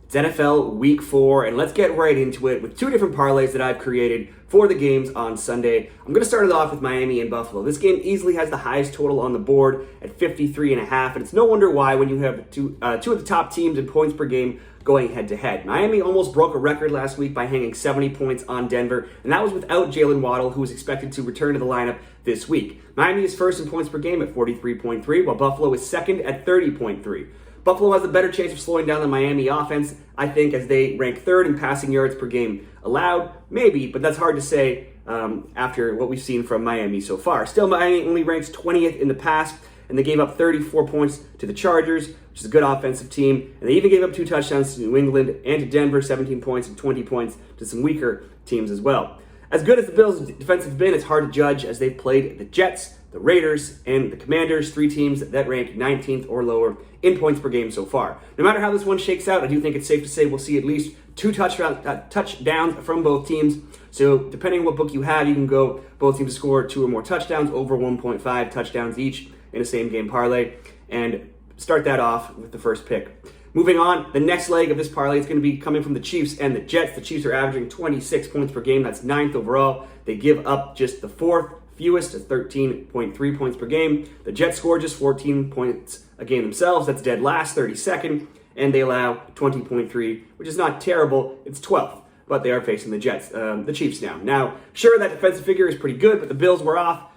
It's NFL Week 4, and let's get right into it with two different parlays that I've created for the games on Sunday. I'm going to start it off with Miami and Buffalo. This game easily has the highest total on the board at 53.5, and it's no wonder why when you have two of the top teams in points per game going head-to-head. Miami almost broke a record last week by hanging 70 points on Denver, and that was without Jalen Waddle, who is expected to return to the lineup this week. Miami is first in points per game at 43.3, while Buffalo is second at 30.3. Buffalo has a better chance of slowing down the Miami offense, I think, as they rank third in passing yards per game allowed. Maybe, but that's hard to say after what we've seen from Miami so far. Still, Miami only ranks 20th in the pass, and they gave up 34 points to the Chargers, which is a good offensive team. And they even gave up 2 touchdowns to New England and to Denver, 17 points and 20 points to some weaker teams as well. As good as the Bills' defense have been, it's hard to judge as they've played the Jets, the Raiders, and the Commanders, 3 teams that rank 19th or lower in points per game so far. No matter how this one shakes out, I do think it's safe to say we'll see at least 2 touchdowns from both teams. So depending on what book you have, you can go both teams to score 2 or more touchdowns, over 1.5 touchdowns each in a same-game parlay, and start that off with the first pick. Moving on, the next leg of this parlay is going to be coming from the Chiefs and the Jets. The Chiefs are averaging 26 points per game. That's 9th overall. They give up just the 4th fewest at 13.3 points per game. The Jets score just 14 points a game themselves. That's dead last, 32nd. And they allow 20.3, which is not terrible. It's 12th. But they are facing the Chiefs now. Now, sure, that defensive figure is pretty good, but the Bills were off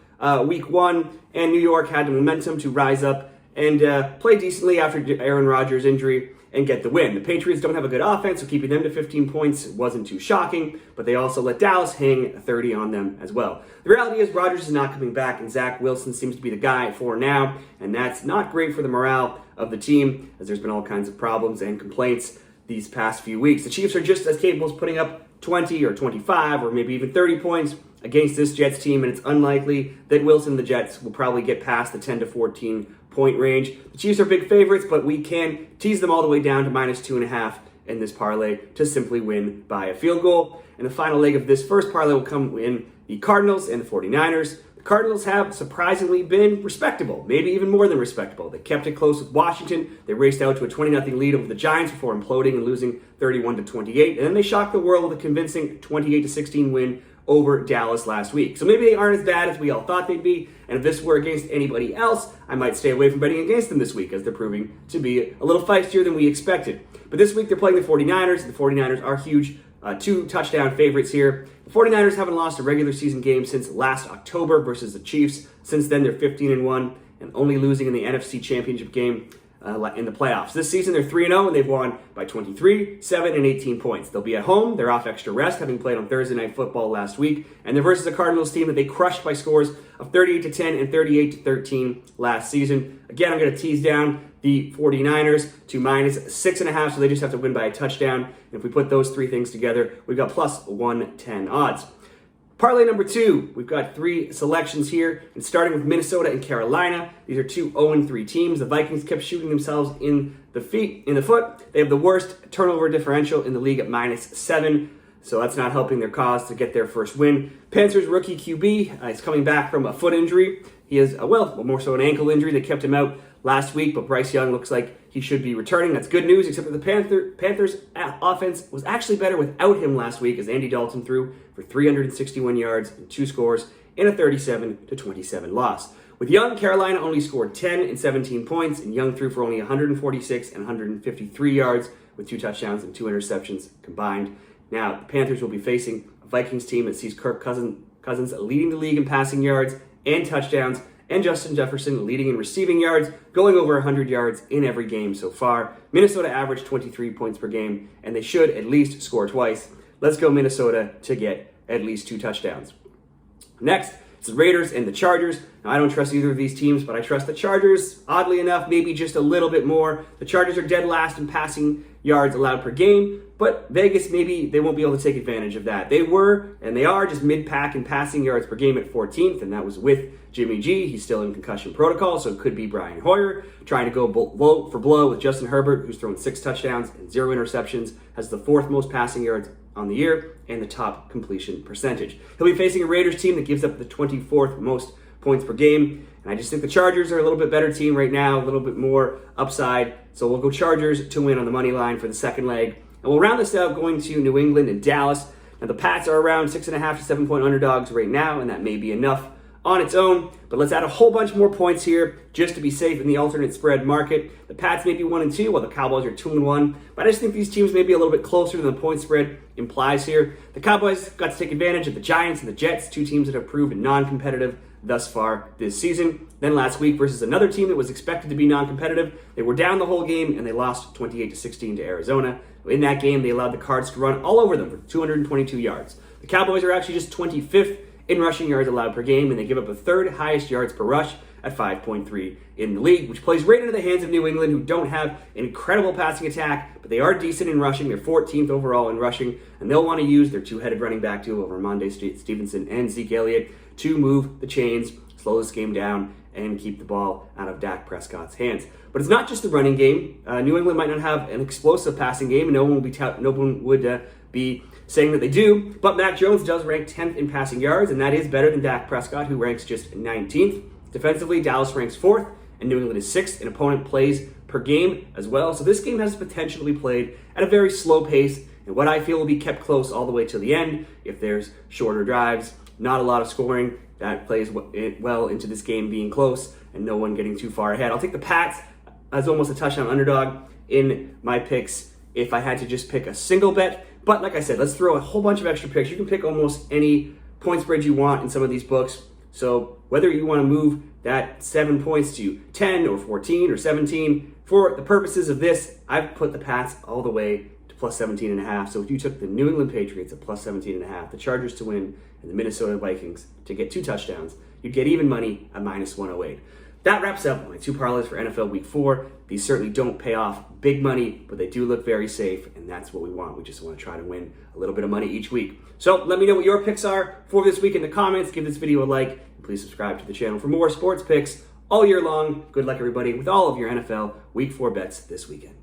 week 1, and New York had the momentum to rise up and play decently after Aaron Rodgers' injury and get the win. The Patriots don't have a good offense, so keeping them to 15 points wasn't too shocking, but they also let Dallas hang 30 on them as well. The reality is Rodgers is not coming back, and Zach Wilson seems to be the guy for now, and that's not great for the morale of the team, as there's been all kinds of problems and complaints these past few weeks. The Chiefs are just as capable of putting up 20 or 25 or maybe even 30 points against this Jets team, and it's unlikely that Wilson and the Jets will probably get past the 10 to 14 point range. The Chiefs are big favorites, but we can tease them all the way down to -2.5 in this parlay to simply win by a field goal. And the final leg of this first parlay will come in the Cardinals and the 49ers. The Cardinals have surprisingly been respectable, maybe even more than respectable. They kept it close with Washington. They raced out to a 20-0 lead over the Giants before imploding and losing 31-28. And then they shocked the world with a convincing 28-16 win over Dallas last week. So maybe they aren't as bad as we all thought they'd be, and if this were against anybody else, I might stay away from betting against them this week, as they're proving to be a little feistier than we expected. But this week they're playing the 49ers. The 49ers are huge 2-touchdown favorites here. The 49ers haven't lost a regular season game since last October versus the Chiefs. Since then, they're 15-1 and only losing in the NFC Championship game in the playoffs. This season, they're 3-0, and they've won by 23, 7, and 18 points. They'll be at home. They're off extra rest, having played on Thursday Night Football last week, and they're versus a Cardinals team that they crushed by scores of 38-10 and 38-13 last season. Again, I'm going to tease down the 49ers to -6.5, so they just have to win by a touchdown. And if we put those 3 things together, we've got +110 odds. Parlay number 2, we've got 3 selections here, and starting with Minnesota and Carolina. These are 2 0-3 teams. The Vikings kept shooting themselves in the foot. They have the worst turnover differential in the league at -7, so that's not helping their cause to get their first win. Panthers rookie QB is coming back from a foot injury. He has, more so an ankle injury that kept him out last week, but Bryce Young looks like he should be returning. That's good news, except that the Panthers' offense was actually better without him last week, as Andy Dalton threw for 361 yards and 2 scores in a 37-27 loss. With Young, Carolina only scored 10 and 17 points, and Young threw for only 146 and 153 yards with 2 touchdowns and 2 interceptions combined. Now, the Panthers will be facing a Vikings team that sees Kirk Cousins leading the league in passing yards and touchdowns, and Justin Jefferson leading in receiving yards, going over 100 yards in every game so far. Minnesota averaged 23 points per game, and they should at least score twice. Let's go Minnesota to get at least 2 touchdowns. Next, it's the Raiders and the Chargers. Now, I don't trust either of these teams, but I trust the Chargers, oddly enough, maybe just a little bit more. The Chargers are dead last in passing yards allowed per game, but Vegas, maybe they won't be able to take advantage of that. They were, and they are, just mid-pack in passing yards per game at 14th, and that was with Jimmy G. He's still in concussion protocol, so it could be Brian Hoyer trying to go blow for blow with Justin Herbert, who's thrown 6 touchdowns and 0 interceptions, has the 4th most passing yards on the year and the top completion percentage. He'll be facing a Raiders team that gives up the 24th most points per game. And I just think the Chargers are a little bit better team right now, a little bit more upside. So we'll go Chargers to win on the money line for the second leg. And we'll round this out going to New England and Dallas. Now the Pats are around 6.5 to 7 point underdogs right now, and that may be enough on its own. But let's add a whole bunch more points here just to be safe in the alternate spread market. The Pats may be 1-2, while the Cowboys are 2-1. But I just think these teams may be a little bit closer than the point spread implies here. The Cowboys got to take advantage of the Giants and the Jets, two teams that have proven non-competitive thus far this season. Then last week versus another team that was expected to be non-competitive, they were down the whole game and they lost 28-16 to Arizona. In that game, they allowed the Cards to run all over them for 222 yards. The Cowboys are actually just 25th in rushing yards allowed per game, and they give up the third highest yards per rush at 5.3 in the league, which plays right into the hands of New England, who don't have an incredible passing attack, but they are decent in rushing. They're 14th overall in rushing, and they'll want to use their two-headed running back duo of Ramondre Stevenson and Zeke Elliott to move the chains, slow this game down, and keep the ball out of Dak Prescott's hands. But it's not just the running game. New England might not have an explosive passing game, and no one would be saying that they do, but Mac Jones does rank 10th in passing yards, and that is better than Dak Prescott, who ranks just 19th. Defensively, Dallas ranks 4th, and New England is 6th in opponent plays per game as well. So this game has potential to be played at a very slow pace, and what I feel will be kept close all the way to the end. If there's shorter drives, not a lot of scoring, that plays well into this game being close and no one getting too far ahead. I'll take the Pats as almost a touchdown underdog in my picks if I had to just pick a single bet. But like I said, let's throw a whole bunch of extra picks. You can pick almost any point spread you want in some of these books. So whether you want to move that 7 points to 10 or 14 or 17, for the purposes of this, I've put the Pats all the way to plus 17.5. So if you took the New England Patriots at plus 17.5, the Chargers to win, and the Minnesota Vikings to get 2 touchdowns, you'd get even money at minus 108. That wraps up my 2 parlays for NFL Week 4. These certainly don't pay off big money, but they do look very safe, and that's what we want. We just want to try to win a little bit of money each week. So let me know what your picks are for this week in the comments. Give this video a like, and please subscribe to the channel for more sports picks all year long. Good luck, everybody, with all of your NFL Week 4 bets this weekend.